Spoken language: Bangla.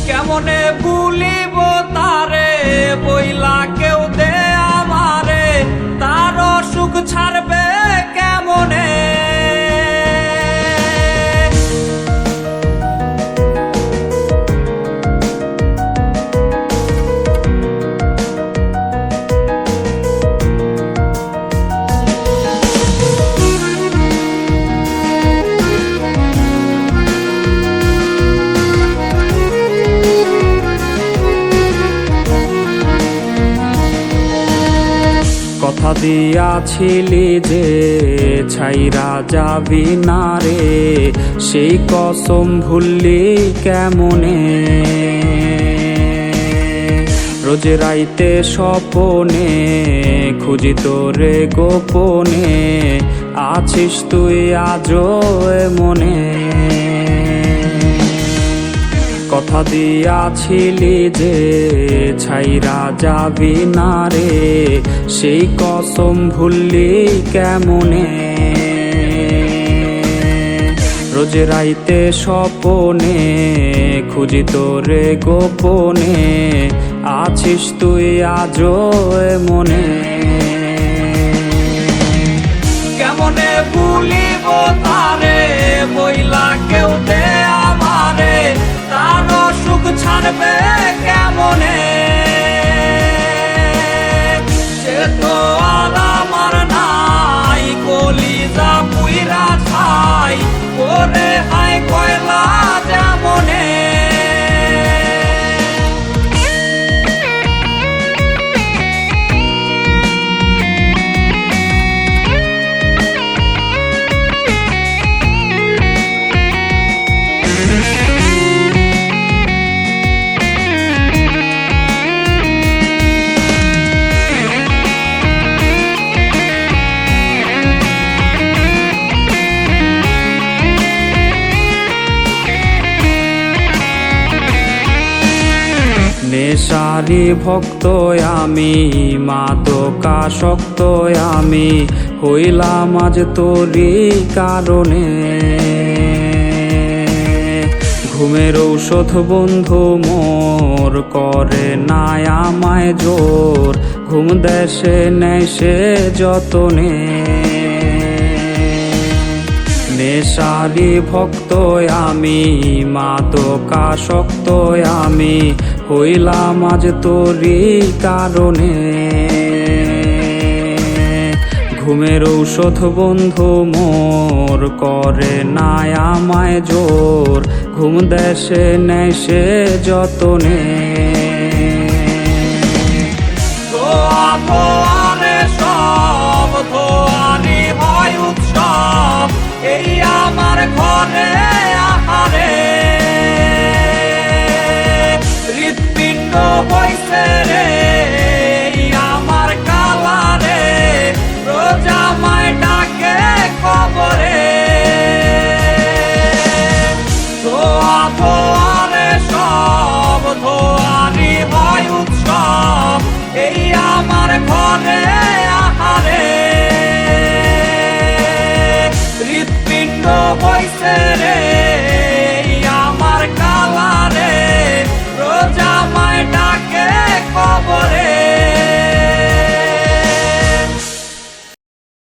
কেমনে ভুলিব তারে বইলা কেউ দে আমারে, তার সুখ ছাড়বে কেমনে। কথা দিয়াছিলি যে ছাইরা যাবি না রে, সেই কসম ভুললি কেমনে। রোজ রাইতে স্বপনে খুঁজি তোরে গোপনে, আছিস তুই আজও মনে। কথা দিয়াছিলি যে ছাইরা যাবি না রে, সেই কসম ভুললি কেমনে। রোজ রাইতে স্বপনে খুঁজি তোরে গোপনে, আছিস তুই আজও মনে। কেমনে ভুলিব তারে বইলা কেউ দে আমারে, তার সুখ ছাড়বে কেমনে। সে তো আর আমার নাই, কলিজা পুইরা ছাই ওরে হায় কয়লা যেমনে। নেশারি ভক্ত আমি, মাদকাসক্ত আমি, হইলাম আজ তোরই কারণে। ঘুমের ঔষধ বন্ধু মোর করে নাই আমায় জোর, ঘুম দেশে নেয় সে যতনে। নেশারি ভক্ত আমি, মাদকাসক্ত আমি, হইলাম আজ তোরই কারণে। ঘুমের ঔষধ বন্ধু মোর করে নাই আমায় জোর, ঘুম দেশে নেয় সে যতনে। সব ধোয়ারি হয় উৎসব এই আমার ঘরে আহারে, হৃৎপিণ্ড হইছে রে আমার কালারে, রোজ আমায় ডাকে কবরে। ধোয়া ধোয়ারে সব ধোয়ারি হয় উৎসব এই আমার ঘরে আহারে, হৃৎপিণ্ড হইছে রে